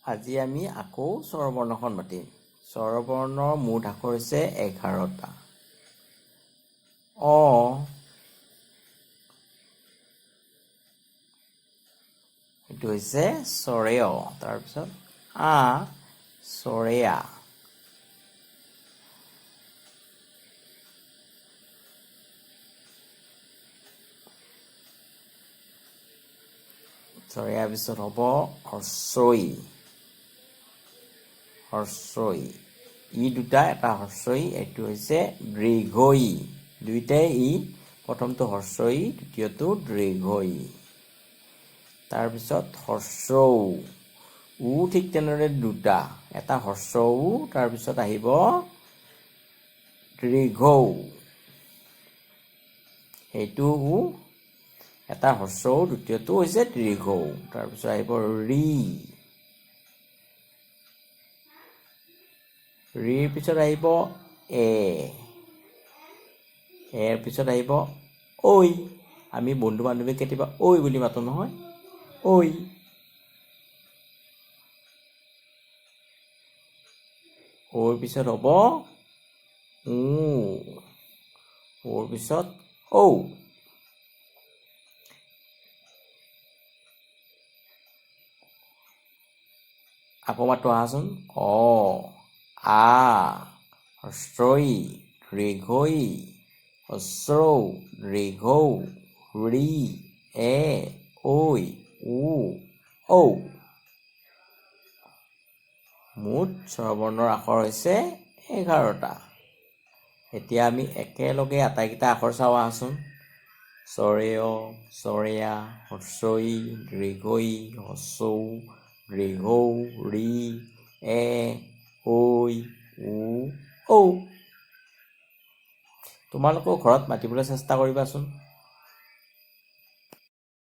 আজি আমি আকৌ স্বৰবৰ্ণখন মাতিম। স্বৰবৰ্ণৰ মুঠ আখৰ হৈছে 11টা। অ, এইটো হৈছে চৰেয়। তাৰপিছত আ, চৰেয়া। চৰেয়াৰ পিছত হ'ব হস্ৰই। হস্ৰই। ই দুটা, এটা হস্ৰই, এইটো হৈছে দীৰ্ঘই। দুইটাই ই, প্ৰথমটো হস্ৰই, দ্বিতীয়টো দীৰ্ঘই। তাৰপিছত হস্ৰৌ। উ ঠিক তেনেদৰে দুটা, এটা হস্ৰৌ, তাৰপিছত আহিব দীৰ্ঘৌ। সেইটো উ, এটা হস্ৰৌ, দ্বিতীয়টো হৈছে দীৰ্ঘৌ। তাৰপিছত আহিব ৰি। ৰিৰ পিছত আহিব এ। এৰ পিছত আহিব ঐ। আমি বন্ধু বান্ধৱীক কেতিয়াবা ঐ বুলি মাতো নহয়, ঐ। ওৰ পিছত হ'ব ও। ওৰ পিছত ঔ। আকৌ মাতো আহাচোন। অ, আ, হস্ৰই, দীৰ্ঘই, হস্ৰৌ, দীৰ্ঘৌ, ৰি, এ, ঐ, উ, ঔ। মুঠ স্বৰবৰ্ণৰ আখৰ হৈছে 11টা। এতিয়া আমি একেলগে আটাইকেইটা আখৰ চাওঁ আহাচোন। চৰেয়, চৰেয়া, হস্ৰই, দীৰ্ঘই, হস্ৰৌ, দীৰ্ঘৌ, ৰি, এ, ঐ, উ, ঔ। তোমালোকেও ঘৰত মাতিবলৈ চেষ্টা কৰিবাচোন।